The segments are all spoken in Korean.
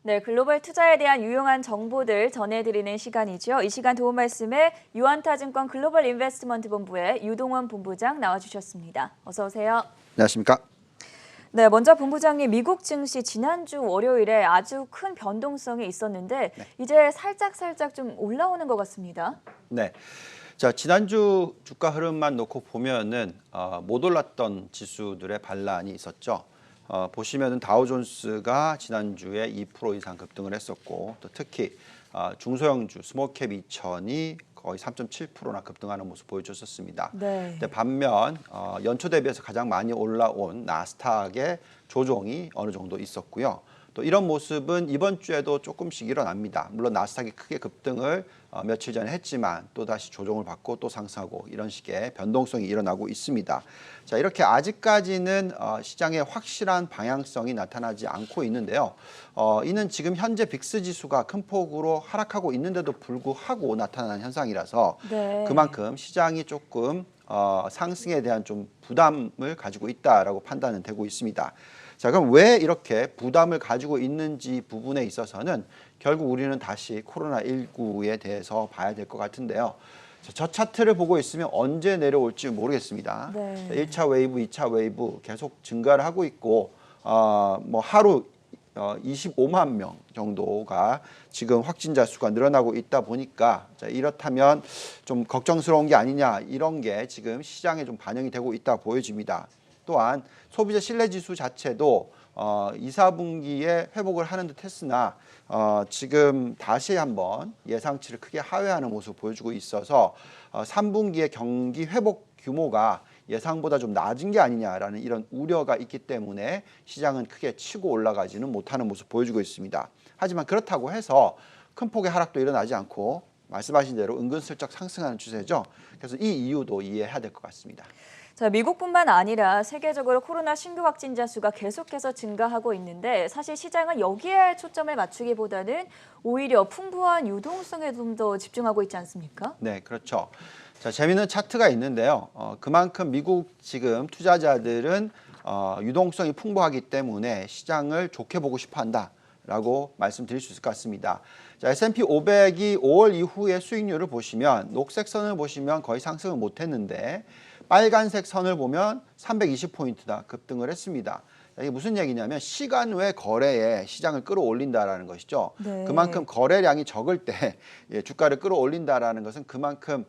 네, 글로벌 투자에 대한 유용한 정보들 전해드리는 시간이죠. 이 시간 도움 말씀에 유안타증권 글로벌 인베스트먼트 본부의 유동원 본부장 나와주셨습니다. 어서 오세요. 안녕하십니까? 네, 먼저 본부장님, 미국 증시 지난주 월요일에 아주 큰 변동성이 있었는데 이제 살짝 좀 올라오는 것 같습니다. 네. 자, 지난주 주가 흐름만 놓고 보면은 못 올랐던 지수들의 반란이 있었죠. 보시면은 다우존스가 지난주에 2% 이상 급등을 했었고, 또 특히 중소형주 스몰캡 2000이 거의 3.7%나 급등하는 모습 보여줬었습니다. 네. 근데 반면 연초 대비해서 가장 많이 올라온 나스닥의 조정이 어느 정도 있었고요. 또 이런 모습은 이번 주에도 조금씩 일어납니다. 물론 나스닥이 크게 급등을 며칠 전에 했지만 또다시 조정을 받고 또 상승하고 이런 식의 변동성이 일어나고 있습니다. 자, 이렇게 아직까지는 시장의 확실한 방향성이 나타나지 않고 있는데요. 이는 지금 현재 빅스 지수가 큰 폭으로 하락하고 있는데도 불구하고 나타나는 현상이라서 네. 그만큼 시장이 조금 상승에 대한 좀 부담을 가지고 있다라고 판단은 되고 있습니다. 자, 그럼 왜 이렇게 부담을 가지고 있는지 부분에 있어서는 결국 우리는 다시 코로나19에 대해서 봐야 될 것 같은데요. 저 차트를 보고 있으면 언제 내려올지 모르겠습니다. 네. 1차 웨이브, 2차 웨이브 계속 증가를 하고 있고 뭐 하루 25만 명 정도가 지금 확진자 수가 늘어나고 있다 보니까 자, 이렇다면 좀 걱정스러운 게 아니냐 이런 게 지금 시장에 좀 반영이 되고 있다 보여집니다. 또한 소비자 신뢰지수 자체도 2, 4분기에 회복을 하는 듯 했으나 지금 다시 한번 예상치를 크게 하회하는 모습을 보여주고 있어서 3분기의 경기 회복 규모가 예상보다 좀 낮은 게 아니냐라는 이런 우려가 있기 때문에 시장은 크게 치고 올라가지는 못하는 모습 보여주고 있습니다. 하지만 그렇다고 해서 큰 폭의 하락도 일어나지 않고 말씀하신 대로 은근슬쩍 상승하는 추세죠. 그래서 이 이유도 이해해야 될 것 같습니다. 자, 미국뿐만 아니라 세계적으로 코로나 신규 확진자 수가 계속해서 증가하고 있는데 사실 시장은 여기에 초점을 맞추기보다는 오히려 풍부한 유동성에 좀 더 집중하고 있지 않습니까? 네, 그렇죠. 자, 재미있는 차트가 있는데요. 그만큼 미국 지금 투자자들은 유동성이 풍부하기 때문에 시장을 좋게 보고 싶어 한다라고 말씀드릴 수 있을 것 같습니다. 자, S&P 500이 5월 이후의 수익률을 보시면 녹색 선을 보시면 거의 상승을 못했는데 빨간색 선을 보면 320포인트나 급등을 했습니다. 이게 무슨 얘기냐면 시간 외 거래에 시장을 끌어올린다라는 것이죠. 네. 그만큼 거래량이 적을 때 주가를 끌어올린다라는 것은 그만큼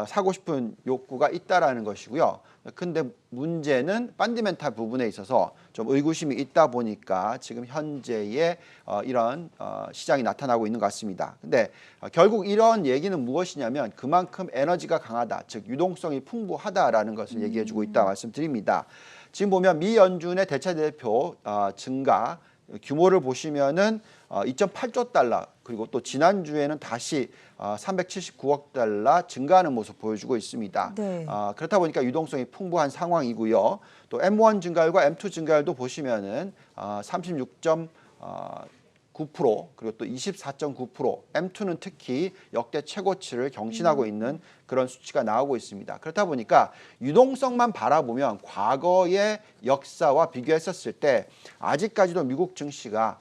사고 싶은 욕구가 있다라는 것이고요. 근데 문제는 펀더멘탈 부분에 있어서 좀 의구심이 있다 보니까 지금 현재의 이런 시장이 나타나고 있는 것 같습니다. 근데 결국 이런 얘기는 무엇이냐면 그만큼 에너지가 강하다, 즉 유동성이 풍부하다라는 것을 얘기해주고 있다 말씀드립니다. 지금 보면 미 연준의 대차 대표 증가 규모를 보시면은 2.8조 달러 그리고 또 지난주에는 다시 379억 달러 증가하는 모습 보여주고 있습니다. 네. 그렇다 보니까 유동성이 풍부한 상황이고요. 또 M1 증가율과 M2 증가율도 보시면은 36.9% 그리고 또 24.9% M2는 특히 역대 최고치를 경신하고 있는 그런 수치가 나오고 있습니다. 그렇다 보니까 유동성만 바라보면 과거의 역사와 비교했었을 때 아직까지도 미국 증시가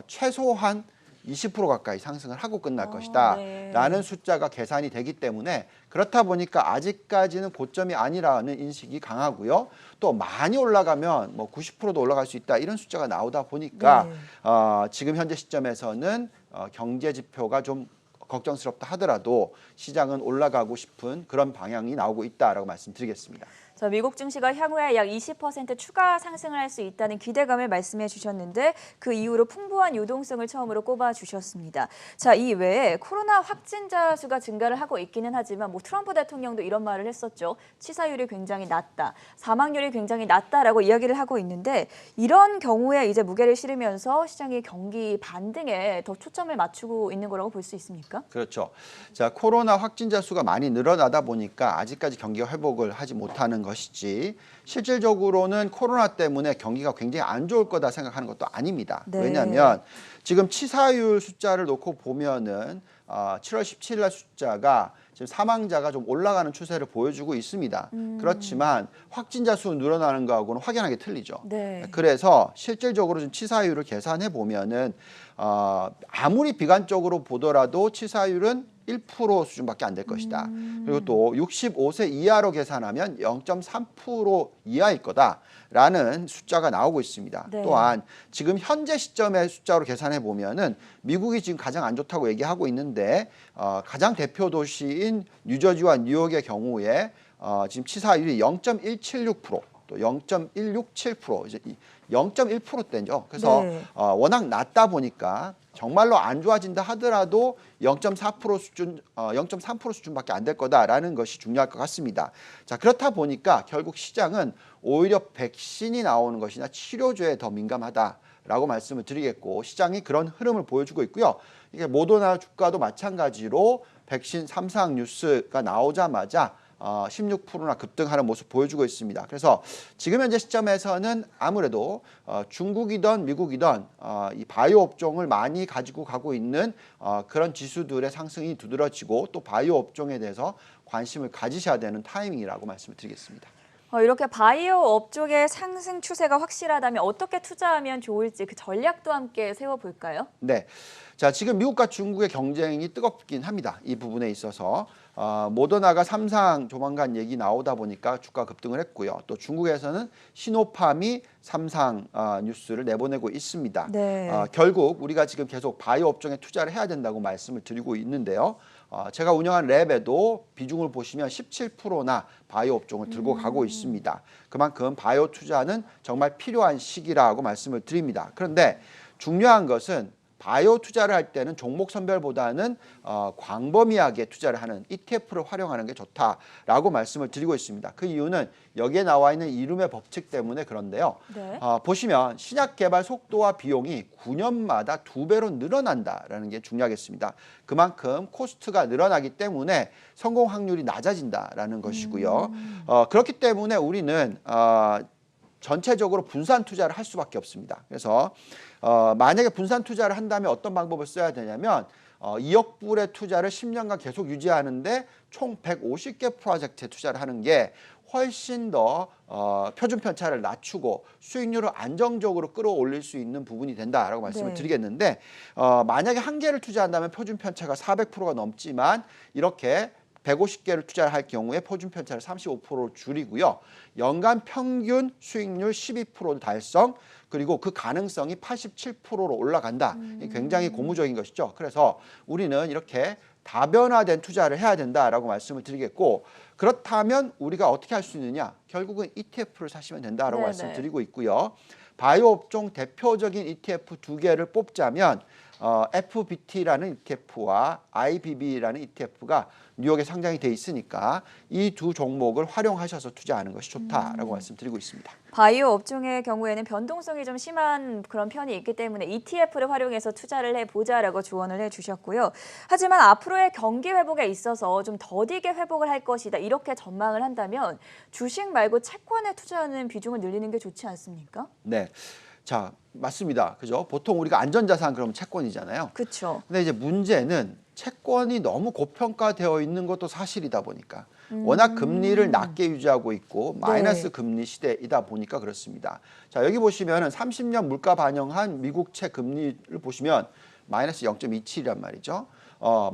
최소한 20% 가까이 상승을 하고 끝날 것이다 네. 라는 숫자가 계산이 되기 때문에 그렇다 보니까 아직까지는 고점이 아니라는 인식이 강하고요. 또 많이 올라가면 뭐 90%도 올라갈 수 있다 이런 숫자가 나오다 보니까 네. 지금 현재 시점에서는 경제 지표가 좀 걱정스럽다 하더라도 시장은 올라가고 싶은 그런 방향이 나오고 있다라고 말씀드리겠습니다. 자, 미국 증시가 향후에 약 20% 추가 상승을 할 수 있다는 기대감을 말씀해 주셨는데 그 이후로 풍부한 유동성을 처음으로 꼽아 주셨습니다. 자, 이 외에 코로나 확진자 수가 증가를 하고 있기는 하지만 뭐 트럼프 대통령도 이런 말을 했었죠. 치사율이 굉장히 낮다, 사망률이 굉장히 낮다라고 이야기를 하고 있는데 이런 경우에 이제 무게를 실으면서 시장이 경기 반등에 더 초점을 맞추고 있는 거라고 볼 수 있습니까? 그렇죠. 자, 코로나 확진자 수가 많이 늘어나다 보니까 아직까지 경기가 회복을 하지 못하는 것이지 실질적으로는 코로나 때문에 경기가 굉장히 안 좋을 거다 생각하는 것도 아닙니다. 네. 왜냐하면 지금 치사율 숫자를 놓고 보면은 7월 17일 날 숫자가 지금 사망자가 좀 올라가는 추세를 보여주고 있습니다. 그렇지만 확진자 수 늘어나는 거하고는 확연하게 틀리죠. 네. 그래서 실질적으로 좀 치사율을 계산해 보면은 아무리 비관적으로 보더라도 치사율은 1% 수준밖에 안 될 것이다. 그리고 또 65세 이하로 계산하면 0.3% 이하일 거다라는 숫자가 나오고 있습니다. 네. 또한 지금 현재 시점의 숫자로 계산해 보면은 미국이 지금 가장 안 좋다고 얘기하고 있는데 가장 대표 도시인 뉴저지와 뉴욕의 경우에 지금 치사율이 0.176%. 또 0.167% 이제 0.1%대죠. 그래서 네. 워낙 낮다 보니까 정말로 안 좋아진다 하더라도 0.4% 수준, 0.3% 수준밖에 안 될 거다라는 것이 중요할 것 같습니다. 자, 그렇다 보니까 결국 시장은 오히려 백신이 나오는 것이나 치료제에 더 민감하다라고 말씀을 드리겠고 시장이 그런 흐름을 보여주고 있고요. 이게 모더나 주가도 마찬가지로 백신 3상 뉴스가 나오자마자 16%나 급등하는 모습 보여주고 있습니다. 그래서 지금 현재 시점에서는 아무래도 중국이든 미국이든 이 바이오 업종을 많이 가지고 가고 있는 그런 지수들의 상승이 두드러지고 또 바이오 업종에 대해서 관심을 가지셔야 되는 타이밍이라고 말씀을 드리겠습니다. 이렇게 바이오 업종의 상승 추세가 확실하다면 어떻게 투자하면 좋을지 그 전략도 함께 세워볼까요? 네. 자, 지금 미국과 중국의 경쟁이 뜨겁긴 합니다. 이 부분에 있어서 모더나가 3상 조만간 얘기 나오다 보니까 주가 급등을 했고요. 또 중국에서는 시노팜이 3상 뉴스를 내보내고 있습니다. 네. 결국 우리가 지금 계속 바이오 업종에 투자를 해야 된다고 말씀을 드리고 있는데요. 제가 운영한 랩에도 비중을 보시면 17%나 바이오 업종을 들고 가고 있습니다. 그만큼 바이오 투자는 정말 필요한 시기라고 말씀을 드립니다. 그런데 중요한 것은 바이오 투자를 할 때는 종목 선별보다는 광범위하게 투자를 하는 ETF를 활용하는 게 좋다라고 말씀을 드리고 있습니다. 그 이유는 여기에 나와 있는 이름의 법칙 때문에 그런데요. 네. 보시면 신약 개발 속도와 비용이 9년마다 2배로 늘어난다라는 게 중요하겠습니다. 그만큼 코스트가 늘어나기 때문에 성공 확률이 낮아진다라는 것이고요. 그렇기 때문에 우리는 전체적으로 분산 투자를 할 수밖에 없습니다. 그래서 만약에 분산 투자를 한다면 어떤 방법을 써야 되냐면 2억 불의 투자를 10년간 계속 유지하는데 총 150개 프로젝트에 투자를 하는 게 훨씬 더 표준 편차를 낮추고 수익률을 안정적으로 끌어올릴 수 있는 부분이 된다라고 말씀을 네. 드리겠는데 만약에 한 개를 투자한다면 표준 편차가 400%가 넘지만 이렇게 150개를 투자를 할 경우에 표준 편차를 35%로 줄이고요. 연간 평균 수익률 12% 달성 그리고 그 가능성이 87%로 올라간다. 굉장히 고무적인 것이죠. 그래서 우리는 이렇게 다변화된 투자를 해야 된다라고 말씀을 드리겠고 그렇다면 우리가 어떻게 할 수 있느냐? 결국은 ETF를 사시면 된다라고 네네. 말씀드리고 있고요. 바이오 업종 대표적인 ETF 두 개를 뽑자면 FBT라는 ETF와 IBB라는 ETF가 뉴욕에 상장이 돼 있으니까 이 두 종목을 활용하셔서 투자하는 것이 좋다라고 말씀드리고 있습니다. 바이오 업종의 경우에는 변동성이 좀 심한 그런 편이 있기 때문에 ETF를 활용해서 투자를 해보자라고 조언을 해주셨고요. 하지만 앞으로의 경기 회복에 있어서 좀 더디게 회복을 할 것이다 이렇게 전망을 한다면 주식 말고 채권에 투자하는 비중을 늘리는 게 좋지 않습니까? 네, 자 맞습니다. 그죠? 보통 우리가 안전자산 그러면 채권이잖아요. 그렇죠. 근데 이제 문제는 채권이 너무 고평가되어 있는 것도 사실이다 보니까 워낙 금리를 낮게 유지하고 있고 마이너스 네. 금리 시대이다 보니까 그렇습니다. 자 여기 보시면은 30년 물가 반영한 미국채 금리를 보시면 마이너스 0.27이란 말이죠.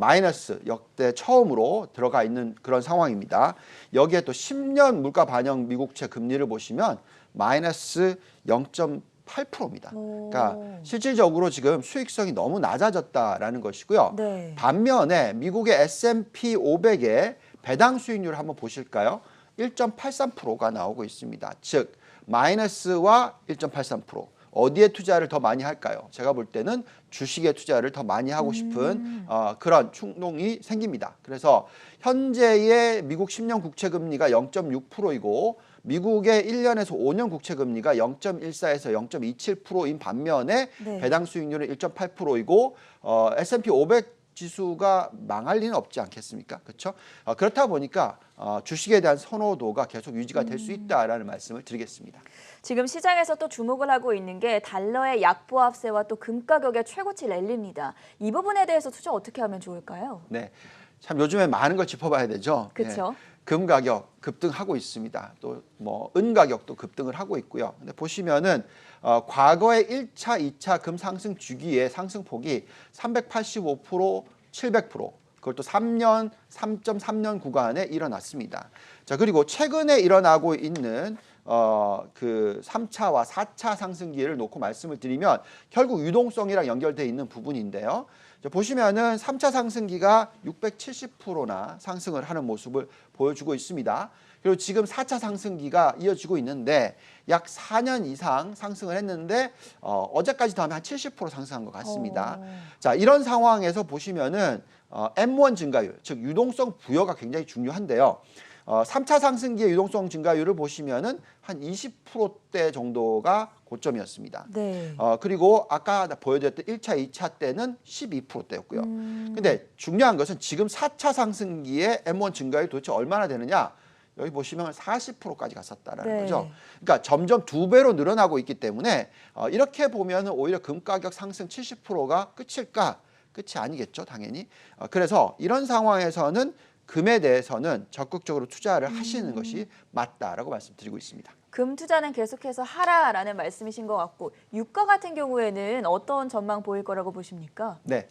마이너스 역대 처음으로 들어가 있는 그런 상황입니다. 여기에 또 10년 물가 반영 미국채 금리를 보시면 마이너스 0.8%입니다. 그러니까 실질적으로 지금 수익성이 너무 낮아졌다라는 것이고요. 네. 반면에 미국의 S&P 500의 배당 수익률을 한번 보실까요? 1.83%가 나오고 있습니다. 즉 마이너스와 1.83%. 어디에 투자를 더 많이 할까요? 제가 볼 때는 주식에 투자를 더 많이 하고 싶은 그런 충동이 생깁니다. 그래서 현재의 미국 10년 국채 금리가 0.6%이고 미국의 1년에서 5년 국채 금리가 0.14에서 0.27%인 반면에 네. 배당 수익률은 1.8%이고 S&P 500 지수가 망할 리는 없지 않겠습니까? 그렇죠? 그렇다 보니까 주식에 대한 선호도가 계속 유지가 될 수 있다라는 말씀을 드리겠습니다. 지금 시장에서 또 주목을 하고 있는 게 달러의 약보합세와 또 금 가격의 최고치 랠리입니다. 이 부분에 대해서 투자 어떻게 하면 좋을까요? 네. 참 요즘에 많은 걸 짚어봐야 되죠. 그렇죠. 금 가격 급등하고 있습니다. 또 뭐 은 가격도 급등을 하고 있고요. 근데 보시면은 과거의 1차, 2차 금 상승 주기의 상승폭이 385%, 700%, 그걸 또 3년, 3.3년 구간에 일어났습니다. 자, 그리고 최근에 일어나고 있는 그 3차와 4차 상승기를 놓고 말씀을 드리면 결국 유동성이랑 연결되어 있는 부분인데요. 보시면은 3차 상승기가 670%나 상승을 하는 모습을 보여주고 있습니다. 그리고 지금 4차 상승기가 이어지고 있는데 약 4년 이상 상승을 했는데 어제까지 더하면 한 70% 상승한 것 같습니다. 자, 이런 상황에서 보시면은 M1 증가율, 즉 유동성 부여가 굉장히 중요한데요. 3차 상승기의 유동성 증가율을 보시면은 한 20%대 정도가 고점이었습니다. 네. 그리고 아까 보여드렸던 1차, 2차 때는 12%대였고요. 근데 중요한 것은 지금 4차 상승기의 M1 증가율이 도대체 얼마나 되느냐? 여기 보시면 40%까지 갔었다라는 네. 거죠. 그러니까 점점 2배로 늘어나고 있기 때문에 이렇게 보면 오히려 금 가격 상승 70%가 끝일까? 끝이 아니겠죠, 당연히. 그래서 이런 상황에서는 금에 대해서는 적극적으로 투자를 하시는 것이 맞다라고 말씀드리고 있습니다. 금 투자는 계속해서 하라라는 말씀이신 것 같고 유가 같은 경우에는 어떤 전망 보일 거라고 보십니까? 네.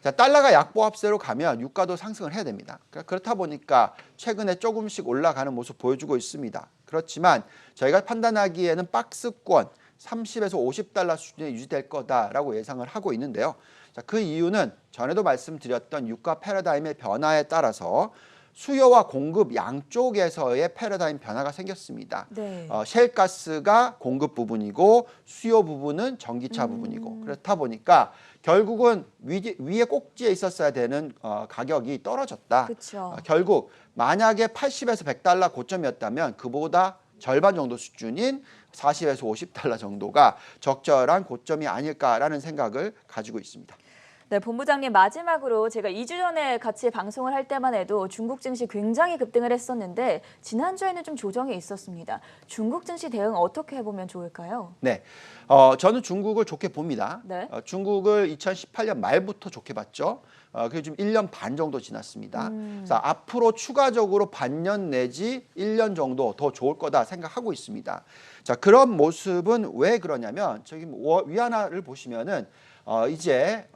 자, 달러가 약보합세로 가면 유가도 상승을 해야 됩니다. 그렇다 보니까 최근에 조금씩 올라가는 모습 보여주고 있습니다. 그렇지만 저희가 판단하기에는 박스권 30에서 50달러 수준에 유지될 거다라고 예상을 하고 있는데요. 자, 그 이유는 전에도 말씀드렸던 유가 패러다임의 변화에 따라서 수요와 공급 양쪽에서의 패러다임 변화가 생겼습니다. 네. 셰일가스가 공급 부분이고 수요 부분은 전기차 부분이고 그렇다 보니까 결국은 위에 꼭지에 있었어야 되는 가격이 떨어졌다. 그렇죠. 결국 만약에 80에서 100달러 고점이었다면 그보다 절반 정도 수준인 40에서 50달러 정도가 적절한 고점이 아닐까라는 생각을 가지고 있습니다. 네, 본부장님 마지막으로 제가 2주 전에 같이 방송을 할 때만 해도 중국 증시 굉장히 급등을 했었는데 지난주에는 좀 조정이 있었습니다. 중국 증시 대응 어떻게 해보면 좋을까요? 네, 저는 중국을 좋게 봅니다. 네. 중국을 2018년 말부터 좋게 봤죠. 그게 지금 1년 반 정도 지났습니다. 그래서 앞으로 추가적으로 반년 내지 1년 정도 더 좋을 거다 생각하고 있습니다. 자, 그런 모습은 왜 그러냐면 저기 위안화를 보시면은 이제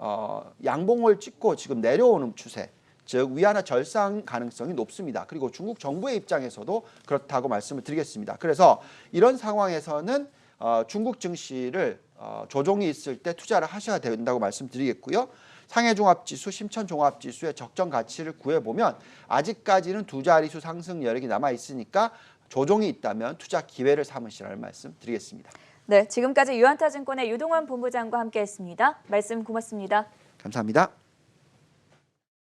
양봉을 찍고 지금 내려오는 추세, 즉 위안화 절상 가능성이 높습니다. 그리고 중국 정부의 입장에서도 그렇다고 말씀을 드리겠습니다. 그래서 이런 상황에서는 중국 증시를 조정이 있을 때 투자를 하셔야 된다고 말씀드리겠고요. 상해종합지수, 심천종합지수의 적정 가치를 구해보면 아직까지는 두 자릿수 상승 여력이 남아 있으니까 조정이 있다면 투자 기회를 삼으시라는 말씀 드리겠습니다. 네, 지금까지 유한타증권의 유동환 본부장과 함께했습니다. 말씀 고맙습니다. 감사합니다.